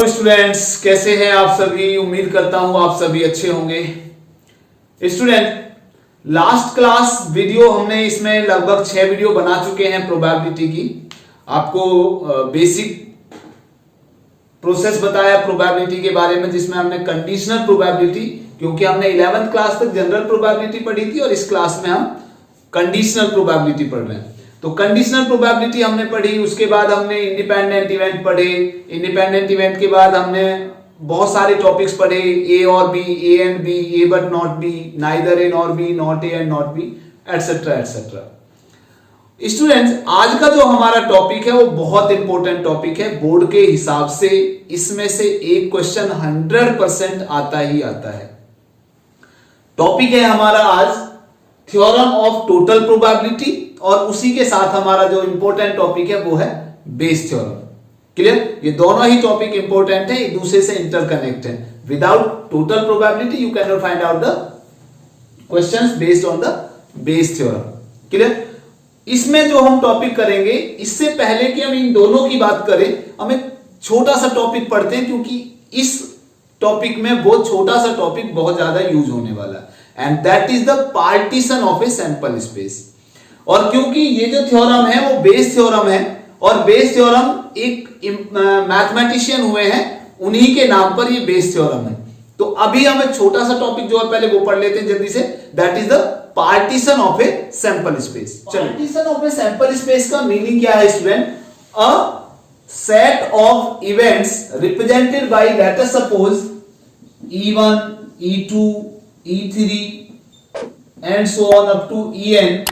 Hello students, कैसे हैं आप सभी। उम्मीद करता हूं आप सभी अच्छे होंगे। स्टूडेंट, लास्ट क्लास वीडियो हमने इसमें लगभग 6 वीडियो बना चुके हैं प्रोबेबिलिटी की। आपको बेसिक प्रोसेस बताया प्रोबेबिलिटी के बारे में, जिसमें हमने कंडीशनल प्रोबेबिलिटी, क्योंकि हमने 11th क्लास तक जनरल प्रोबेबिलिटी पढ़ी थी और इस क्लास में हम कंडीशनल प्रोबेबिलिटी पढ़ रहे हैं। तो कंडीशनल प्रोबेबिलिटी हमने पढ़ी, उसके बाद हमने इंडिपेंडेंट इवेंट पढ़े। इंडिपेंडेंट इवेंट के बाद हमने बहुत सारे टॉपिक्स पढ़े, ए और B, A and B, A but not B, neither A not B, not A and not B, etcetera etcetera. Students, आज का जो हमारा टॉपिक है वो बहुत इंपॉर्टेंट टॉपिक है। बोर्ड के हिसाब से इसमें से एक क्वेश्चन 100% आता ही आता है। टॉपिक है हमारा आज थ्योरम ऑफ टोटल प्रोबेबिलिटी, और उसी के साथ हमारा जो इंपॉर्टेंट टॉपिक है वो है बेस थ्योरम। क्लियर? ये दोनों ही टॉपिक इंपॉर्टेंट है, एक दूसरे से इंटरकनेक्ट है। Without total probability you can not find out the questions based on the Bayes theorem. Clear? इसमें जो हम टॉपिक करेंगे, इससे पहले कि हम इन दोनों की बात करें, हम एक छोटा सा टॉपिक पढ़ते हैं, क्योंकि इस टॉपिक में वो छोटा सा टॉपिक बहुत ज्यादा यूज होने वाला है, and that is the partition of a sample space. और क्योंकि ये जो थ्योरम है वो बेस थ्योरम है, और बेस थ्योरम एक मैथमेटिशियन हुए हैं, उन्हीं के नाम पर ये बेस थ्योरम है। तो अभी हम एक छोटा सा टॉपिक जो है पहले वो पढ़ लेते हैं जल्दी से। That is the partition of a sample space. Partition of a sample space का मीनिंग क्या है student? A set of events represented by, let us suppose, E1, E2, E3 and so on up to En.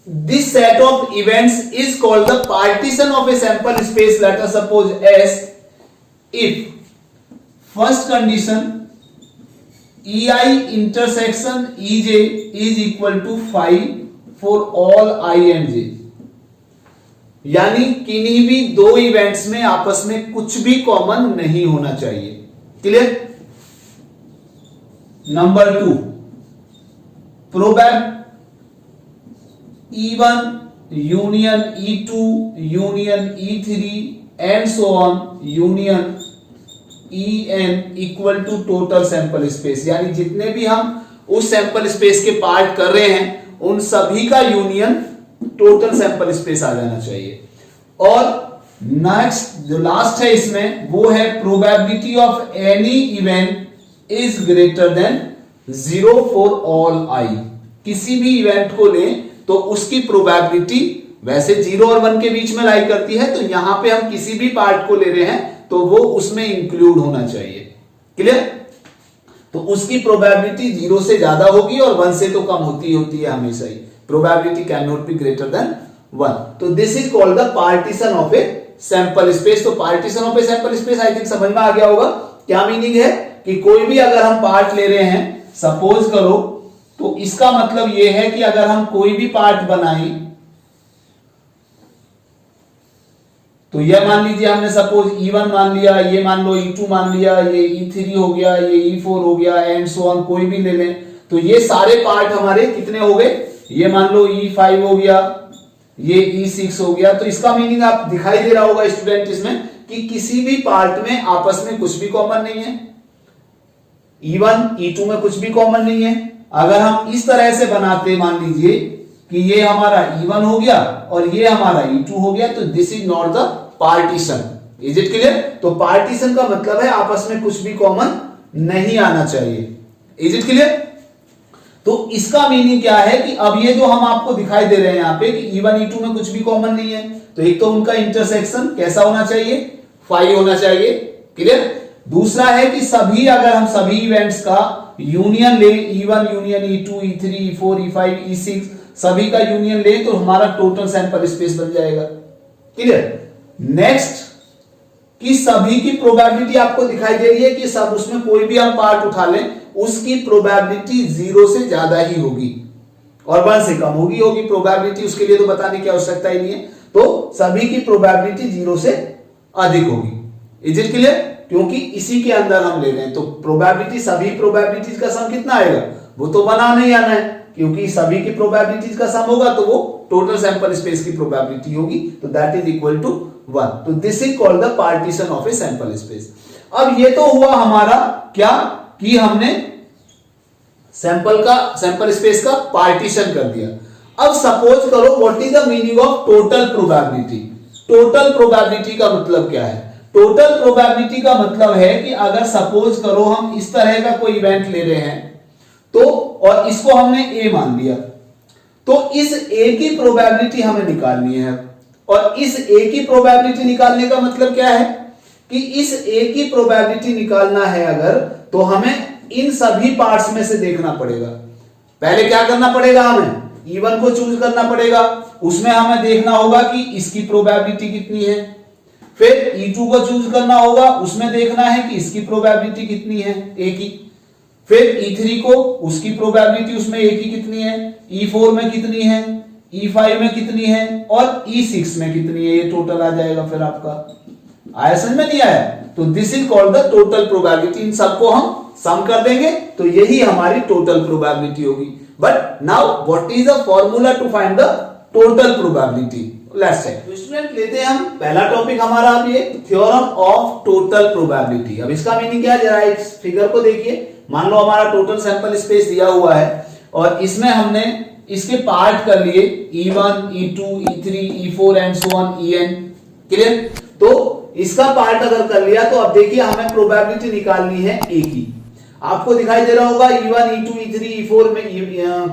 This set of events is called the partition of a sample space. Let us suppose S if first condition EI intersection EJ is equal to 5 for all I and J, यानी किन्हीं भी दो events में आपस में कुछ भी common नहीं होना चाहिए। Clear? Number 2, probability E1 union E2 union E3 and so on union En equal to total sample space, यानी जितने भी हम उस सैंपल स्पेस के पार्ट कर रहे हैं उन सभी का यूनियन टोटल सैंपल स्पेस आ जाना चाहिए। और नेक्स्ट जो लास्ट है इसमें वो है probability of any event is greater than 0 for all I. किसी भी इवेंट को लें तो उसकी प्रोबेबिलिटी वैसे 0 और 1 के बीच में लाई करती है, तो यहां पे हम किसी भी पार्ट को ले रहे हैं तो वो उसमें इंक्लूड होना चाहिए। क्लियर? तो उसकी प्रोबेबिलिटी 0 से ज्यादा होगी और 1 से तो कम होती है हमेशा ही। Probability can not be greater than 1। तो this is called the partition of a sample space. तो partition of a sample space I think समझ में आ गया होगा। क्या मीनिंग है कि कोई भी अगर हम पार्ट ले रहे हैं, सपोज करो, तो इसका मतलब यह है कि अगर हम कोई भी पार्ट बनाएं, तो यह मान लीजिए हमने सपोज E1 मान लिया, ये मान लो E2 मान लिया, ये E3 हो गया, ये E4 हो गया, एंड सो ऑन, कोई भी ले लें, तो ये सारे पार्ट हमारे कितने हो गए? ये मान लो E5 हो गया, ये E6 हो गया। तो इसका मीनिंग आप दिखाई दे रहा होगा स्टूडेंट इसमें कि किसी भी पार्ट में आपस में कुछ भी कॉमन नहीं है। E1 E2 में कुछ भी कॉमन नहीं है। अगर हम इस तरह से बनाते, मान लीजिए कि ये हमारा E1 हो गया और ये हमारा E2 हो गया, तो this is not the partition. Is it clear? तो पार्टीशन का मतलब है आपस में कुछ भी कॉमन नहीं आना चाहिए। Is it clear? तो इसका मीनिंग क्या है कि अब ये जो हम आपको दिखाई दे रहे हैं यहां पे कि E1 E2 में कुछ भी कॉमन नहीं है, तो एक तो उनका इंटरसेक्शन कैसा होना चाहिए? 5 होना चाहिए। क्लियर? दूसरा है कि सभी, अगर हम सभी इवेंट्स का यूनियन ले, E1 union E2 E3 E4 E5 E6, सभी का यूनियन ले, तो हमारा टोटल सैंपल स्पेस बन जाएगा। क्लियर? नेक्स्ट, कि सभी की प्रोबेबिलिटी आपको दिखाई दे रही है कि सब, उसमें कोई भी हम पार्ट उठा लें, उसकी प्रोबेबिलिटी 0 से ज्यादा ही होगी और 1 से कम होगी प्रोबेबिलिटी, उसके लिए तो बताने की आवश्यकता ही नहीं है। तो सभी की प्रोबेबिलिटी 0 से अधिक होगी। Is it clear? क्योंकि इसी के अंदर हम ले रहे हैं, तो प्रोबेबिलिटी, सभी प्रोबेबिलिटीज का सम कितना आएगा? वो तो 1 आना ही आना है। क्योंकि सभी की प्रोबेबिलिटीज का सम होगा तो वो टोटल सैंपल स्पेस की प्रोबेबिलिटी होगी, तो दैट इज इक्वल टू 1। तो this is called the partition of a sample space. अब ये तो हुआ हमारा क्या कि हमने सैंपल स्पेस का पार्टीशन कर दिया। अब सपोज करो what is the meaning of total probability. Total probability का मतलब क्या है? टोटल प्रोबेबिलिटी का मतलब है कि अगर सपोज करो हम इस तरह का कोई इवेंट ले रहे हैं तो, और इसको हमने ए मान लिया, तो इस ए की प्रोबेबिलिटी हमें निकालनी है। और इस ए की प्रोबेबिलिटी निकालने का मतलब क्या है कि इस ए की प्रोबेबिलिटी निकालना है अगर, तो हमें इन सभी पार्ट्स में से देखना पड़ेगा। पहले क्या करना पड़ेगा? हमें E1 को चूज करना पड़ेगा, उसमें हमें देखना होगा कि इसकी प्रोबेबिलिटी कितनी है। फिर E2 को चूज करना होगा, उसमें देखना है कि इसकी प्रोबेबिलिटी कितनी है ए की। फिर E3 को, उसकी प्रोबेबिलिटी उसमें ए की कितनी है, E4 में कितनी है, E5 में कितनी है और E6 में कितनी है। ये टोटल आ जाएगा फिर आपका। आया समझ में? नहीं आया? तो this is called the total probability. इन सबको हम सम कर देंगे तो यही हमारी टोटल प्रोबेबिलिटी होगी। But now what is the formula to find the total probability? Let's check. तो स्टूडेंट लेते हैं हम पहला टॉपिक हमारा अब ये थ्योरम ऑफ टोटल प्रोबेबिलिटी। अब इसका मीनिंग क्या है? जरा इस फिगर को देखिए। मान लो हमारा टोटल सैंपल स्पेस दिया हुआ है और इसमें हमने इसके पार्ट कर लिए E1, E2, E3, E4 and so on En। Clear? तो इसका पार्ट अगर कर लिया तो अब देखिए हमें प्रोबेबिलिटी निकालनी है ए की। आपको दिखाई दे रहा होगा E1, E2, E3, E4 में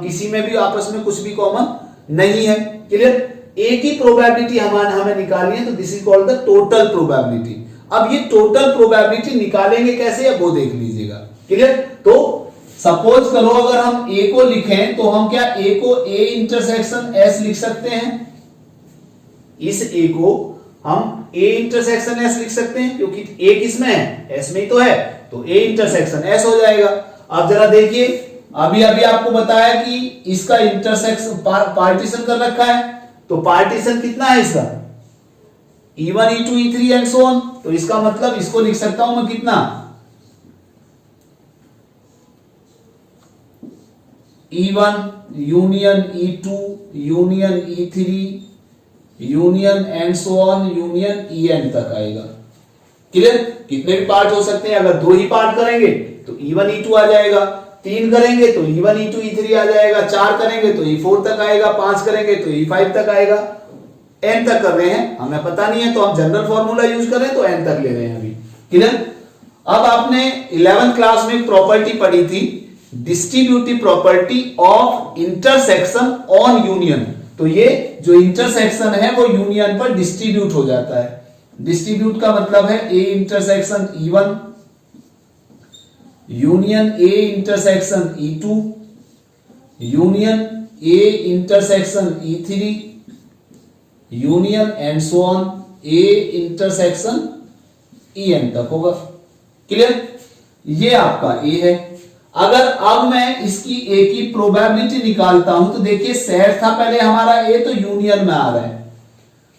किसी में भी आपस में कुछ भी कॉमन नहीं है। क्लियर? ए की प्रोबेबिलिटी हमें निकालनी है, तो this is called the total probability. अब ये टोटल प्रोबेबिलिटी निकालेंगे कैसे, अब वो देख लीजिएगा। क्लियर? तो सपोज करो अगर हम ए को लिखें तो हम क्या ए को ए इंटरसेक्शन एस लिख सकते हैं। इस ए को हम ए इंटरसेक्शन एस लिख सकते हैं क्योंकि ए किसमें है, एस में ही तो है, तो ए इंटरसेक्शन एस हो जाएगा। अब जरा देखिए, अभी अभी आपको बताया कि इसका इंटरसेक्शन पार्टीशन कर रखा है, तो पार्टीशन कितना है इसका E1, E2, E3 and so on. तो इसका मतलब इसको लिख सकता हूं मैं कितना, E1 union E2 union E3 union and so on union En तक आएगा। क्लियर? कितने भी पार्ट हो सकते हैं, अगर 2 ही पार्ट करेंगे तो E1 E2 आ जाएगा, 3 करेंगे तो E1 E2 E3 आ जाएगा, 4 करेंगे तो E4 तक आएगा, 5 करेंगे तो E5 तक आएगा। n तक कर रहे हैं, हमें पता नहीं है तो हम जनरल फॉर्मूला यूज कर रहे हैं तो n तक ले रहे हैं अभी। क्लियर? अब आपने 11th क्लास में प्रॉपर्टी पढ़ी थी, distributive property of intersection on union. तो ये जो इंटरसेक्शन है वो यूनियन पर डिस्ट्रीब्यूट हो जाता है। डिस्ट्रीब्यूट का मतलब है A intersection E1 union A intersection E2 union A intersection E3 union and so on A intersection En तक होगा। क्लियर? ये आपका ए है। अगर अब मैं इसकी ए की प्रोबेबिलिटी निकालता हूं तो देखिए सेट था पहले हमारा ए, तो यूनियन में आ रहा है।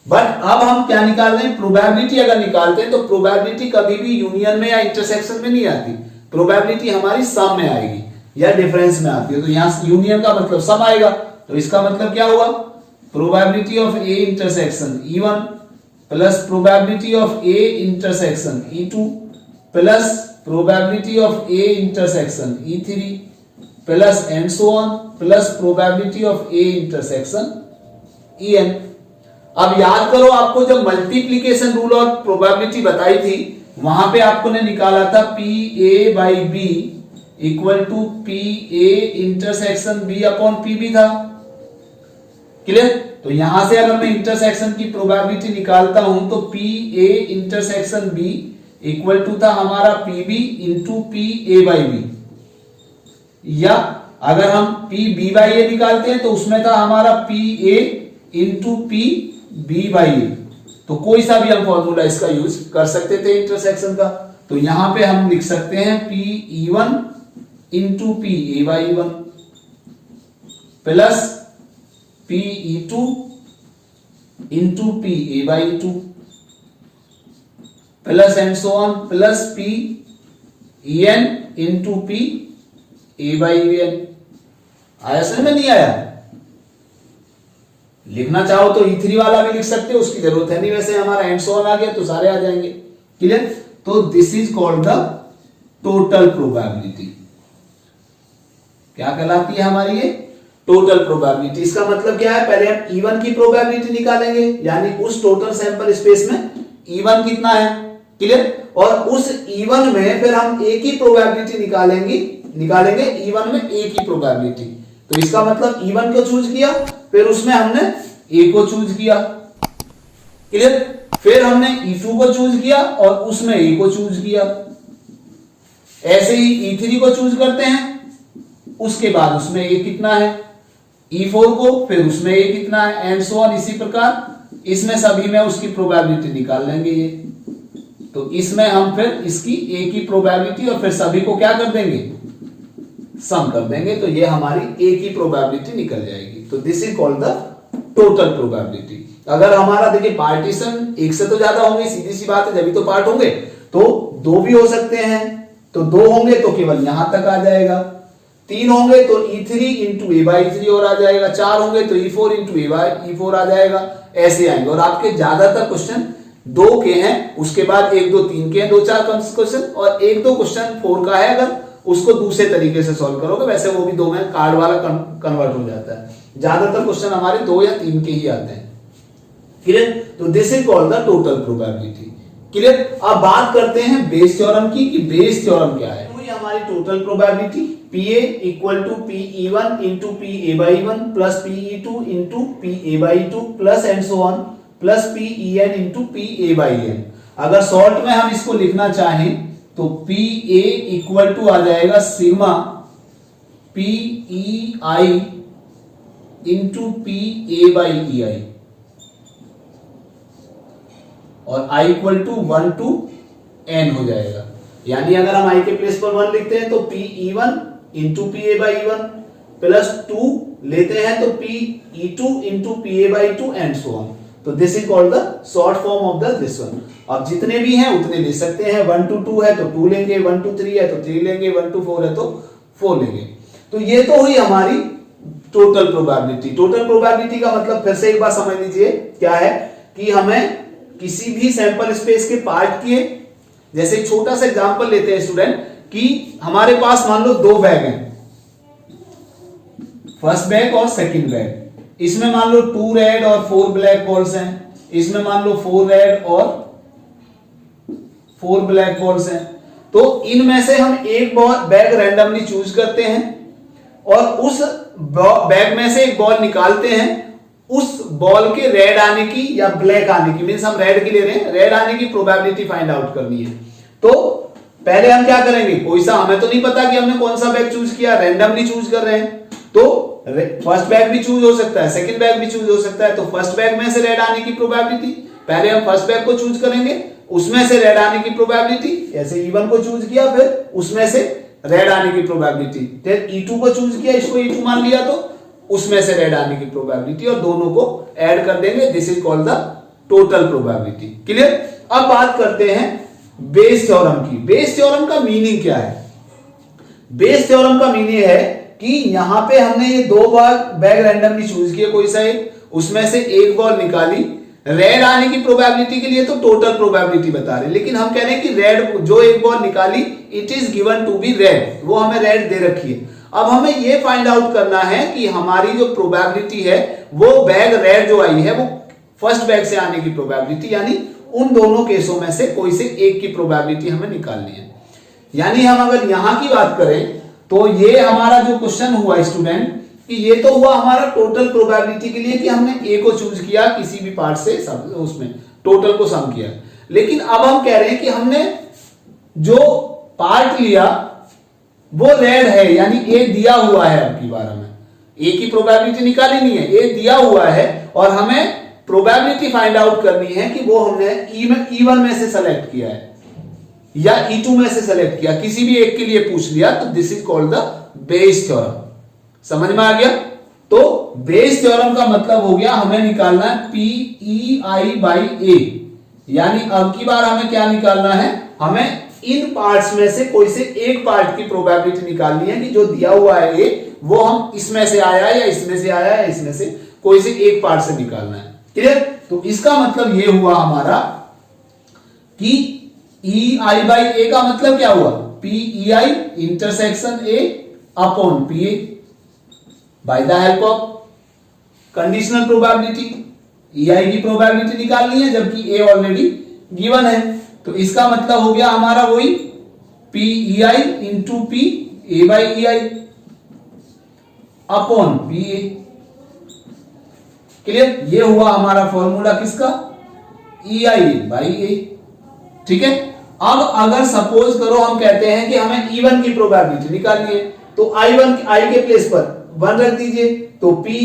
बट अब हम क्या निकाल रहे हैं, प्रोबेबिलिटी अगर निकालते हैं तो प्रोबेबिलिटी कभी भी यूनियन में या इंटरसेक्शन में नहीं आती, प्रोबेबिलिटी हमारी सम में आएगी या डिफरेंस में आती है। तो यहां यूनियन का मतलब सम आएगा, तो इसका मतलब क्या हुआ, probability of A intersection E1 plus probability of A intersection E2 plus probability of A intersection E3 plus and so on plus probability of A intersection En। अब याद करो, आपको जब मल्टीप्लीकेशन रूल और प्रोबेबिलिटी बताई थी वहां पे आपको ने निकाला था PA/B equal to PA intersection B upon PB था। क्लियर? तो यहां से अगर मैं इंटरसेक्शन की प्रोबेबिलिटी निकालता हूं तो PA intersection B equal to था हमारा PB इंटू PA/B, या अगर हम PB/A निकालते हैं तो उसमें था हमारा PA इंटू PB/A। तो कोई सा भी हम फॉर्मूला इसका यूज कर सकते थे इंटरसेक्शन का। तो यहां पे हम लिख सकते हैं PE1 into PA/E1 plus PE2 into PA/E2 plus and so on plus PEN into PA/En। आया समझ में? नहीं आया? लिखना चाहो तो E3 वाला भी लिख सकते हो, उसकी जरूरत है नहीं, वैसे हमारा एंड सो ऑन आ गया तो सारे आ जाएंगे। क्लियर? तो this is called the total probability. क्या कहलाती है हमारी ये? Total probability. इसका मतलब क्या है? पहले हम E1 की प्रोबेबिलिटी निकालेंगे, यानी उस टोटल सैंपल स्पेस में E1 कितना है। क्लियर? और उस E1 में फिर हम A की प्रोबेबिलिटी निकालेंगे E1 में A की प्रोबेबिलिटी। तो इसका मतलब E1 को चूज किया, फिर उसमें हमने A को चूज किया। क्लियर? फिर हमने E2 को चूज किया और उसमें A को चूज किया। ऐसे ही E3 को चूज करते हैं, उसके बाद उसमें A कितना है, E4 को, फिर उसमें A कितना है, एंड सो ऑन। इसी प्रकार इसमें सभी में उसकी प्रोबेबिलिटी निकाल लेंगे ये। तो इसमें हम फिर इसकी A की प्रोबेबिलिटी और फिर सभी को क्या कर देंगे, सम कर देंगे, तो ये हमारी A की प्रोबेबिलिटी निकल जाएगी। तो this is called the total probability. अगर हमारा देखिए पार्टीशन एक से तो ज्यादा होंगे, सीधी सी बात है, जब भी तो पार्ट होंगे, तो दो भी हो सकते हैं, तो दो होंगे तो केवल यहां तक आ जाएगा, तीन होंगे तो E3 इंटू A/3 और आ जाएगा, चार होंगे तो E4 इंटू A/4 आ जाएगा, ऐसे आएंगे। और आपके ज्यादातर क्वेश्चन दो के हैं, उसके बाद एक दो तीन के हैं, दो चार क्वेश्चन, और एक दो क्वेश्चन 4 का है, अगर उसको दूसरे तरीके से सॉल्व करोगे, वैसे वो भी दो में कार्ड वाला कन्वर्ट हो जाता है। ज्यादातर क्वेश्चन हमारे दो या तीन के ही आते हैं। क्लियर? तो this is called the total probability. Clear? अब बात करते हैं बेस थ्योरम की, कि बेस थ्योरम क्या है। तो ये हमारी total probability PA equal to PE1 into PA/1 plus PE2 into PA/2 plus and so on plus PEN into PA/n। अगर शॉर्ट में हम इसको लिखना चाहें तो PA इक्वल टू आ जाएगा सिग्मा PEI इंटू PA/EI और I equal to 1 to n हो जाएगा। यानी अगर हम I के प्लेस पर 1 लिखते हैं तो PE1 इंटू PA/1 प्लस 2 लेते हैं तो PE2 into PA/2 and so on. तो this is called the short form of the this one. अब जितने भी हैं उतने ले सकते हैं, 1 to 2 है तो 2 लेंगे, 1 to 3 है तो 3 लेंगे, 1 to 4 है तो 4 लेंगे। तो ये तो हुई हमारी टोटल प्रोबेबिलिटी। टोटल प्रोबेबिलिटी का मतलब फिर से एक बार समझ लीजिए क्या है, कि हमें किसी भी सैंपल स्पेस के पार्ट किए, जैसे एक छोटा सा एग्जांपल लेते हैं स्टूडेंट, कि हमारे पास मान लो दो बैग हैं, फर्स्ट बैग और सेकंड बैग। इसमें मान लो 2 रेड और 4 ब्लैक बॉल्स हैं, इसमें मान लो 4 रेड और 4 ब्लैक बॉल्स हैं। तो इनमें से हम एक बैग रैंडमली चूज करते हैं और उस बैग में से एक बॉल निकालते हैं। उस बॉल के रेड आने की या ब्लैक आने की, मींस हम रेड की ले रहे हैं, रेड आने की प्रोबेबिलिटी फाइंड आउट करनी है। तो पहले हम क्या करेंगे, कोई सा, हमें तो नहीं पता कि हमने कौन सा बैग चूज किया, रैंडमली चूज कर रहे हैं, तो फर्स्ट बैग भी चूज हो सकता है, सेकंड बैग भी चूज हो सकता है। तो फर्स्ट बैग में से रेड आने की प्रोबेबिलिटी, पहले हम फर्स्ट बैग को चूज करेंगे, उसमें से रेड आने की प्रोबेबिलिटी, ऐसे E1 को चूज किया, फिर उसमें से रेड आने की प्रोबेबिलिटी, फिर E2 को चूज किया, इसको E2 मान लिया, तो उसमें से रेड आने की प्रोबेबिलिटी, और दोनों को ऐड कर देंगे। This is called the total probability. Clear? अब बात करते हैं बेस थ्योरम की। बेस थ्योरम का मीनिंग क्या है? बेस थ्योरम का मीनिंग है कि यहां पे हमने ये दो बार बैग रैंडमली चूज किया, कोई सा एक, उसमें से एक बॉल निकाली, रेड आने की प्रोबेबिलिटी के लिए तो टोटल प्रोबेबिलिटी बता रहे हैं, लेकिन हम कह रहे हैं कि रेड जो एक बॉल निकाली, it is given to be red, वो हमें रेड दे रखी है। अब हमें ये फाइंड आउट करना है कि हमारी जो प्रोबेबिलिटी है वो बैग रेड जो आई है वो फर्स्ट बैग से आने की प्रोबेबिलिटी, यानी उन दोनों केसों में से कोई से एक की प्रोबेबिलिटी हमें निकालनी है। यानी हम अगर यहां की बात करें तो ये हमारा जो क्वेश्चन हुआ स्टूडेंट, कि ये तो हुआ हमारा टोटल प्रोबेबिलिटी के लिए कि हमने ए को चूज किया किसी भी पार्ट से, सब उसमें टोटल को सम किया। लेकिन अब हम कह रहे हैं कि हमने जो पार्ट लिया वो रेड है, यानी ए दिया हुआ है। अब की बार हमें ए की प्रोबेबिलिटी निकाली नहीं है, ए दिया हुआ है और हमें प्रोबेबिलिटी फाइंड आउट करनी है कि वो हमने E1 में से सेलेक्ट किया है या E2 में से सेलेक्ट किया, किसी भी एक के लिए पूछ लिया। तो this is called the Bayes theorem. समझ में आ गया? तो बेस थ्योरम का मतलब हो गया हमें निकालना है PEI/A, यानी अब की बार हमें क्या निकालना है, हमें इन पार्ट्स में से कोई से एक पार्ट की प्रोबेबिलिटी निकालनी है कि जो दिया हुआ है ए वो हम इसमें से आया या इसमें से आया या इसमें से कोई से एक पार्ट से निकालना है। क्लियर? तो इसका मतलब ये हुआ हमारा कि ई आई बाई ए का मतलब क्या हुआ, P E I intersection A upon P A by the help of conditional probability. E I की प्रोबेबिलिटी निकालनी है जबकि ए ऑलरेडी गिवन है, तो इसका मतलब हो गया हमारा वही P E I into P A by E I upon P A. Clear? ये हुआ हमारा फॉर्मूला किसका, ई आई बाई ए। ठीक है, अब अगर सपोज करो हम कहते हैं कि हमें E1 की प्रोबेबिलिटी निकालनी है, तो आई के प्लेस पर 1 रख दीजिए, तो पी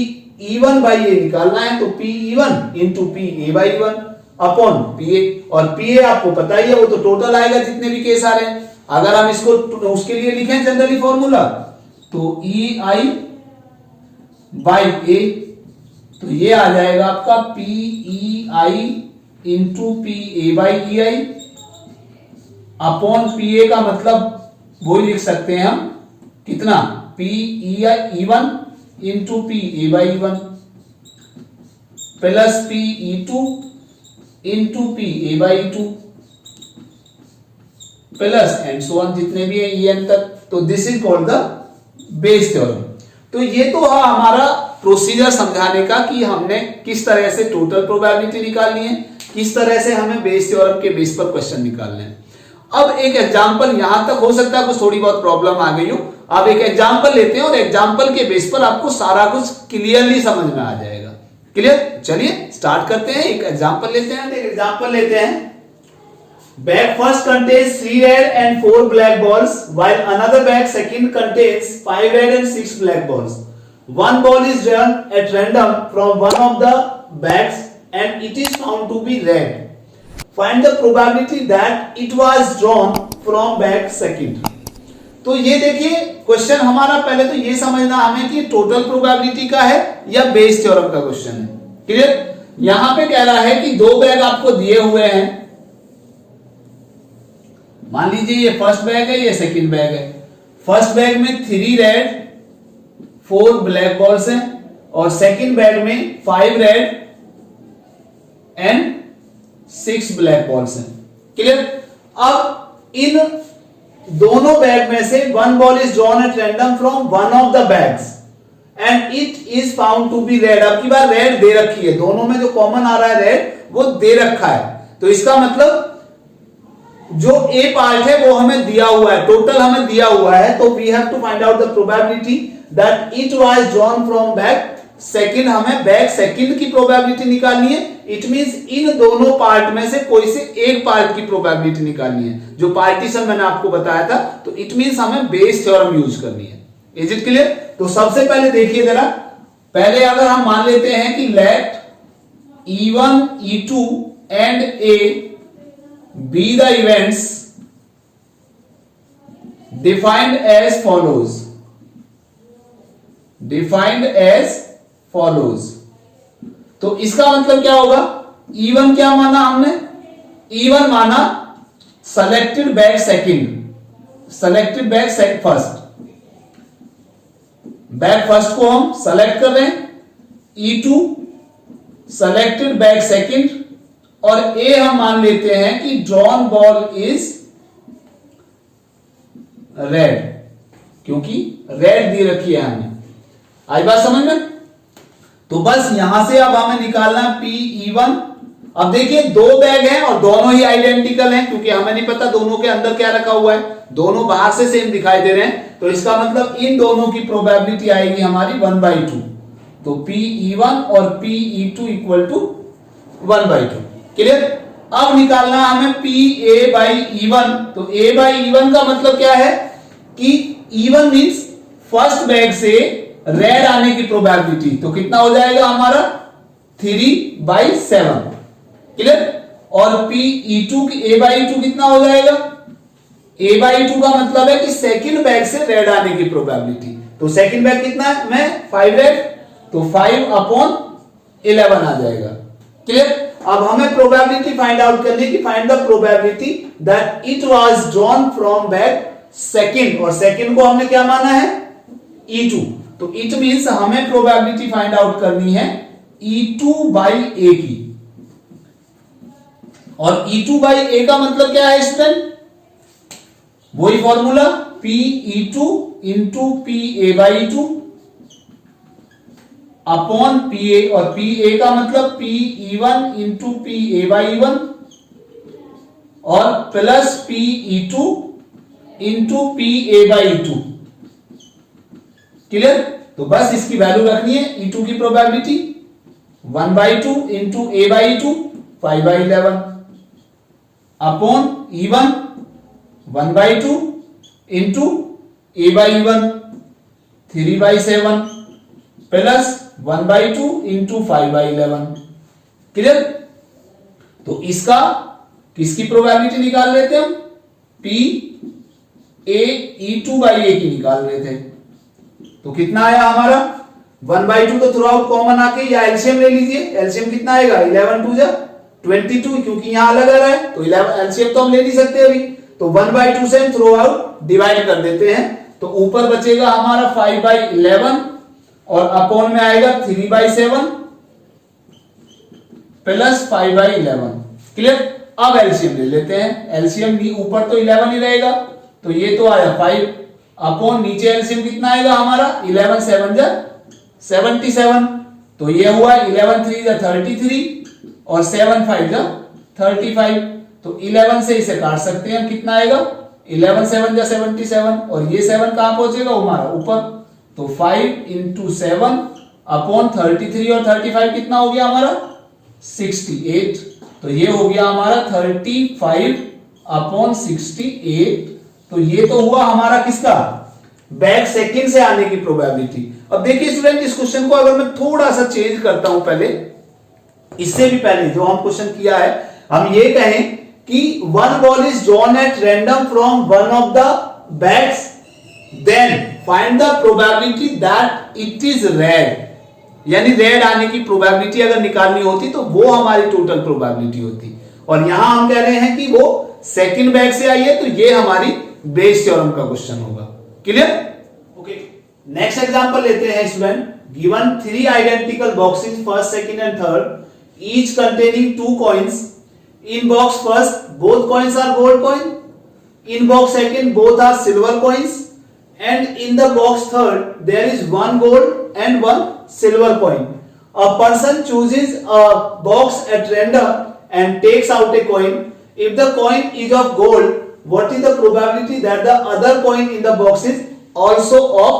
E1 बाई ए निकालना है, तो P E1 into P A by 1 upon P ए। और पी ए आपको पता ही है, वो तो टोटल आएगा जितने भी केस आ रहे हैं। अगर हम इसको उसके लिए लिखें जनरली फॉर्मूला, तो ई आई बाई ए, तो ये आ जाएगा आपका P E I into P A by E I upon P ए का मतलब वही लिख सकते हैं हम कितना, P E I E1 into P A by E1 plus P E2 into P A by E2 plus and so on जितने भी है EN तक। तो this is called the Bayes theorem. तो ये तो हमारा प्रोसीजर समझाने का कि हमने किस तरह से टोटल प्रोबेबिलिटी निकालनी है, किस तरह से हमें बेस थ्योरम के बेस पर क्वेश्चन निकालने हैं। अब एक एग्जांपल, यहां तक हो सकता है कुछ थोड़ी बहुत प्रॉब्लम आ गई हो। अब एक एग्जांपल लेते हैं और एग्जांपल के बेस पर आपको सारा कुछ क्लियरली समझ में आ जाएगा। क्लियर? चलिए स्टार्ट करते हैं, एक एग्जांपल लेते हैं। एक एग्जांपल लेते हैं, bag first contains 3 red and 4 black balls, while another bag second contains 5 red and 6 black balls. One ball is drawn at random from one of the bags and it is found to be red. Find the probability that it was drawn from bag second. तो ये देखिए question हमारा, पहले तो ये समझना हमें कि टोटल प्रोबेबिलिटी का है या बेस थ्योरम का क्वेश्चन है। क्लियर? यहां पे कह रहा है कि 2 बैग आपको दिए हुए हैं, मान लीजिए ये फर्स्ट बैग है, ये सेकंड बैग है। फर्स्ट बैग में 3 रेड 4 ब्लैक बॉल्स हैं और सेकंड बैग में 5 रेड एंड 6 ब्लैक बॉल्स हैं। क्लियर? अब इन दोनों बैग में से 1 ball is drawn at random from one of the bags and it is found to be red. अब की बार रेड दे रखी है, दोनों में जो कॉमन आ रहा है रेड वो दे रखा है, तो इसका मतलब जो ए पार्ट है वो हमें दिया हुआ है, टोटल हमें दिया हुआ है। तो we have to find out the probability that it was drawn from bag second. हमें बैग सेकंड की प्रोबेबिलिटी निकालनी है। इट मींस इन दोनों पार्ट में से कोई से एक पार्ट की प्रोबेबिलिटी निकालनी है, जो पार्टीशन मैंने आपको बताया था। तो इट मींस हमें बेस थ्योरम यूज करनी है। Is it clear? तो सबसे पहले देखिए जरा, पहले अगर हम मान लेते हैं कि let E1 E2 and A be the events defined as follows. Defined as follows. तो इसका मतलब क्या होगा, E1 क्या माना हमने, E1 माना selected bag second, selected bag first, bag first को हम सेलेक्ट कर रहे हैं, E2 selected bag second, और ए हम मान लेते हैं कि ड्रॉन बॉल इज रेड, क्योंकि रेड दी रखी है हमने। आई बात समझ में? तो बस यहां से अब हमें निकालना है पी E1। अब देखिए 2 बैग हैं और दोनों ही आइडेंटिकल हैं, क्योंकि हमें नहीं पता दोनों के अंदर क्या रखा हुआ है, दोनों बाहर से सेम दिखाई दे रहे हैं। तो इसका मतलब इन दोनों की प्रोबेबिलिटी आएगी हमारी 1/2। तो पी E1 और P E2 equal to 1/2। Clear? अब निकालना हमें पी ए बाई E1। तो ए बाई E1 का मतलब क्या है कि E1 मींस फर्स्ट बैग से रेड आने की प्रोबेबिलिटी। तो कितना हो जाएगा हमारा 3/7। क्लियर? और पी E2 की ए बाई E2 कितना हो जाएगा, ए बाई E2 का मतलब है कि सेकंड बैग से रेड आने की प्रोबेबिलिटी। तो सेकंड बैग कितना है, मैं 5 रेड, तो 5/11 आ जाएगा। क्लियर? अब हमें प्रोबेबिलिटी फाइंड आउट करनी कि find the probability that it was drawn from bag second, और सेकंड को हमने क्या माना है, E2। तो इट मीन्स हमें प्रोबेबिलिटी फाइंड आउट करनी है E2/A की। और E2/A का मतलब क्या है स्टूडेंट? वही formula PE2 into PA/2 upon PA, और PA का मतलब PE1 इंटू PA/1 और plus PE2 into PA/2। Clear? तो बस इसकी वैल्यू रखनी है। E2 की probability 1/2 into A/2 5/11 upon E1 1/2 into A/1 3/7 plus 1/2 into 5/11। Clear? तो इसका किसकी प्रोबेबिलिटी निकाल रहे थे हम? E2/A की निकाल रहे थे। तो कितना आया हमारा? 1/2 तो थ्रू आउट कॉमन आके या एलसीएम ले लीजिए। एलसीएम कितना आएगा? 11 2 जा 22, क्योंकि यहां अलग आ रहा है तो 11 एलसीएम तो हम ले नहीं सकते अभी, तो 1/2 से हम थ्रू आउट डिवाइड कर देते हैं। तो ऊपर बचेगा हमारा 5/11 और अपॉन में आएगा 3/7 प्लस 5/11। क्लियर? अब एलसीएम ले लेते हैं। एलसीएम भी ऊपर तो 11 ही रहेगा, तो ये तो आया 5 अपॉन नीचे एलसीएम कितना आएगा हमारा? 11 7 जा 77, तो ये हुआ 11 3 जा 33 और 7 5 जा 35। तो 11 से इसे काट सकते हैं हम, कितना आएगा? 11 7 जा 77 और ये 7 कहां पहुंचेगा हमारा? ऊपर। तो 5 इंटू 7 अपॉन 33 और 35 कितना हो गया हमारा? 68। तो ये हो गया हमारा 35 अपॉन 68। तो ये तो हुआ हमारा किसका? बैक सेकंड से आने की प्रोबेबिलिटी। अब देखिए स्टूडेंट, इस क्वेश्चन को अगर मैं थोड़ा सा चेंज करता हूं, पहले इससे भी पहले जो हम क्वेश्चन किया है, हम ये कहें कि one ball is drawn at random from one of the bags, then find the probability that it is red. यानी रेड आने की प्रोबेबिलिटी अगर निकालनी होती तो वो हमारी टोटल प्रोबेबिलिटी होती, और यहां हम कह रहे हैं कि वो सेकंड बैग से आई है, तो ये हमारी बेस थ्योरम का क्वेश्चन होगा। क्लियर? ओके, नेक्स्ट एग्जांपल लेते हैं student. Given 3 identical boxes first second and third, each containing 2 coins. In box first both coins are gold coin, in box second both are silver coins, and in the box third there is 1 gold and 1 silver coin. A person chooses a box at random and takes out a coin. If the coin is of gold, what is the probability that the other coin in the box is also of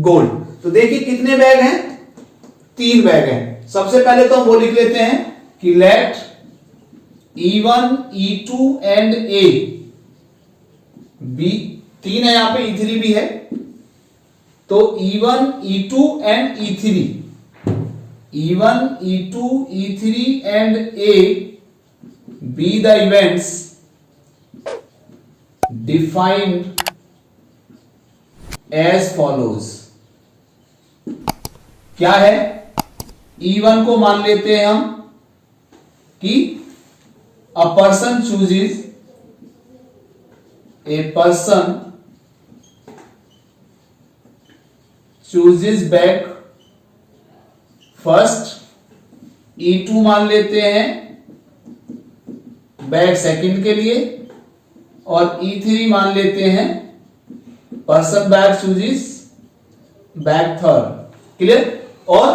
gold? तो देखिए कितने bag हैं? 3 bag हैं। सबसे पहले तो हम वो लिख लेते हैं कि let E1, E2 and A B, 3 है यहां पे, E3 भी है, तो E1, E2 and E3, E1, E2, E3 and A be the events defined as follows। क्या है? E1 को मान लेते हैं हम कि a person chooses bag first. E2 मान लेते हैं बैग सेकंड के लिए, और E3 मान लेते हैं person bag chooses bag third. Clear? और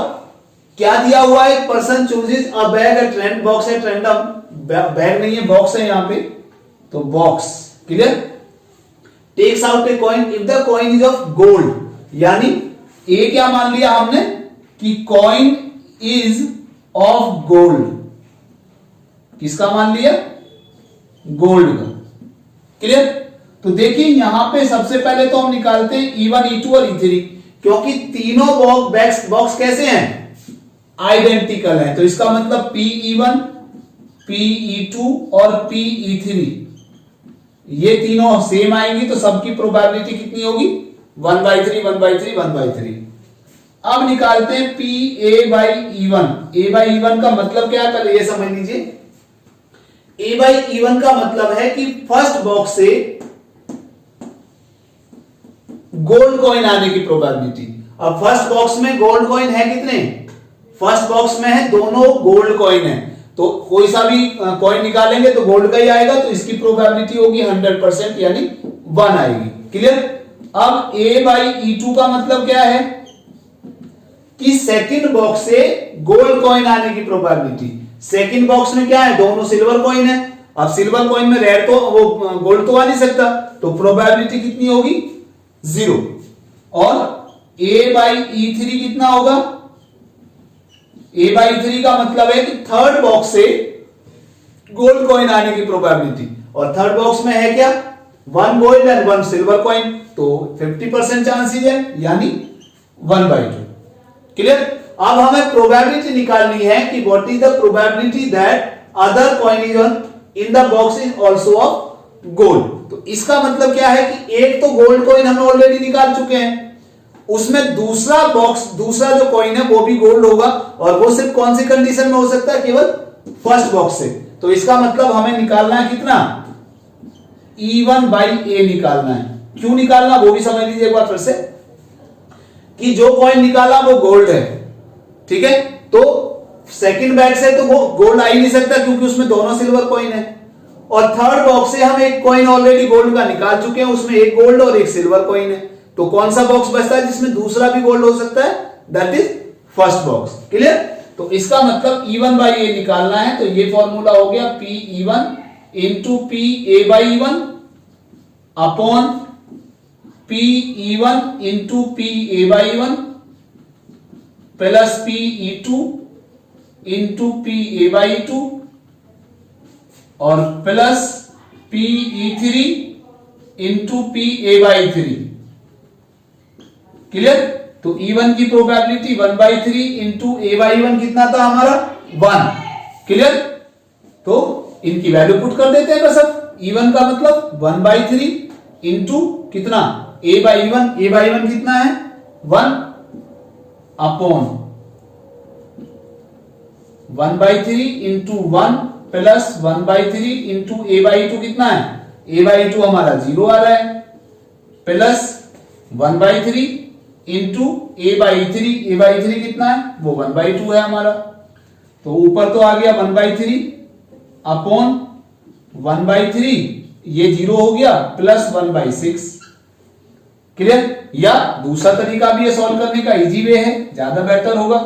क्या दिया हुआ है? Person chooses a bag at random, box at random, bag नहीं है बॉक्स है यहां पे, तो box. Clear? Takes out a coin if the coin is of gold, यानी ए क्या मान लिया हमने कि कॉइन इज ऑफ गोल्ड। किसका मान लिया? गोल्ड का। क्लियर? तो देखिए यहां पे सबसे पहले तो हम निकालते हैं E1, E2 और E3, क्योंकि तीनों बॉक्स कैसे हैं? आइडेंटिकल है, तो इसका मतलब PE1, PE2 और PE3 ये तीनों सेम आएंगी, तो सबकी प्रोबेबिलिटी कितनी होगी? 1/3 1/3 1/3। अब निकालते हैं PA/E1। A/E1 का मतलब क्या है पहले ये समझ लीजिए। A/E1 का मतलब है कि फर्स्ट बॉक्स से गोल्ड कॉइन आने की प्रोबेबिलिटी। अब फर्स्ट बॉक्स में गोल्ड कॉइन है कितने? फर्स्ट बॉक्स में है दोनों गोल्ड कॉइन है, तो कोई सा भी कॉइन निकालेंगे तो गोल्ड का ही आएगा, तो इसकी प्रोबेबिलिटी होगी 100% यानी 1 आएगी। क्लियर? अब A/E2 का मतलब क्या है कि सेकंड बॉक्स से गोल्ड कॉइन आने की प्रोबेबिलिटी। सेकंड बॉक्स में क्या है? दोनों सिल्वर कॉइन है। अब सिल्वर कॉइन में रेड तो वो गोल्ड तो आ नहीं सकता, तो प्रोबेबिलिटी कितनी होगी? 0। और A/E3 कितना होगा? A/3 का मतलब है कि थर्ड बॉक्स से गोल्ड कॉइन आने की प्रोबेबिलिटी, और थर्ड बॉक्स में है क्या? 1 गोल्ड एंड 1 सिल्वर कॉइन, तो 50% चांसेस है यानी 1/2। क्लियर? अब हमें प्रोबेबिलिटी निकालनी है कि what is the probability that other coin is in the box is also of gold. तो इसका मतलब क्या है कि एक तो गोल्ड कॉइन हमने ऑलरेडी निकाल चुके हैं, उसमें दूसरा बॉक्स, दूसरा जो कॉइन है वो भी गोल्ड होगा, और वो सिर्फ कौन सी कंडीशन में हो सकता है? केवल फर्स्ट बॉक्स से। तो इसका मतलब हमें निकालना है कितना? E1/A निकालना है। क्यों निकालना वो भी समझ लीजिए एक बार फिर से, कि जो कॉइन निकाला वो गोल्ड है, ठीक है, तो सेकंड बैग से तो वो गोल्ड आ ही नहीं सकता क्योंकि उसमें दोनों सिल्वर कॉइन है, और थर्ड बॉक्स से हम एक कॉइन ऑलरेडी गोल्ड का निकाल चुके हैं, उसमें एक गोल्ड और एक सिल्वर कॉइन है, तो कौन सा बॉक्स बचता है जिसमें दूसरा भी गोल्ड हो सकता है? That is first box. Clear? तो इसका मतलब E1/A निकालना है, तो ये फॉर्मूला हो गया PE1 into PA/E1 upon PE1 into PA/E1 plus PE2 into PA/E2 और plus PE3 into PA/3। Clear? तो E1 की प्रोबेबिलिटी 1/3 इंटू A/1 कितना था हमारा? 1। क्लियर? तो इनकी वैल्यू पुट कर देते हैं बस। अब E1 का मतलब 1/3 इंटू कितना? A/1। A/1 कितना है? 1 upon 1/3 into 1 plus 1/3 into A/2 कितना है? A/2 हमारा 0 आ रहा है, प्लस 1/3 इंटू A/3। A/3 कितना है? वो 1/2 है हमारा, तो ऊपर तो आ गया 1/3 अपॉन 1/3, ये 0 हो गया, प्लस 1/6। क्लियर? या दूसरा तरीका भी है सॉल्व करने का, इजी वे है, ज्यादा बेटर होगा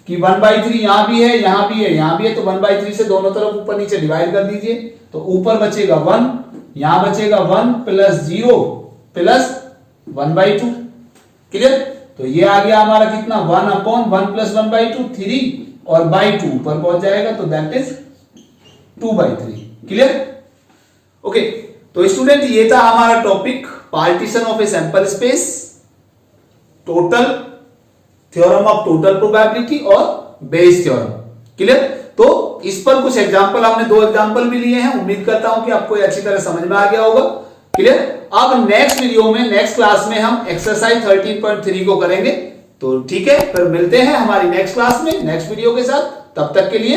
कि 1/3 यहां भी है, यहां भी है, यहां भी है, तो 1/3 से दोनों तरफ ऊपर नीचे डिवाइड कर दीजिए, तो ऊपर बचेगा 1, यहां बचेगा 1 प्लस 0 प्लस 1/2। क्लियर? तो ये आ गया हमारा कितना? 1 अपॉन 1 प्लस 1/2 3, और बाई 2 ऊपर पहुंच जाएगा, तो दैट इज 2/3। क्लियर? ओके, तो स्टूडेंट ये था हमारा topic partition of a sample space, total theorem of total probability और बेस थ्योरम। क्लियर? तो इस पर कुछ एग्जांपल, हमने 2 एग्जांपल भी लिए हैं, उम्मीद करता हूं कि आपको अच्छी तरह समझ में आ गया होगा। क्लियर? अब नेक्स्ट वीडियो में, नेक्स्ट क्लास में हम एक्सरसाइज 13.3 को करेंगे, तो ठीक है, फिर मिलते हैं हमारी नेक्स्ट क्लास में नेक्स्ट वीडियो के साथ। तब तक के लिए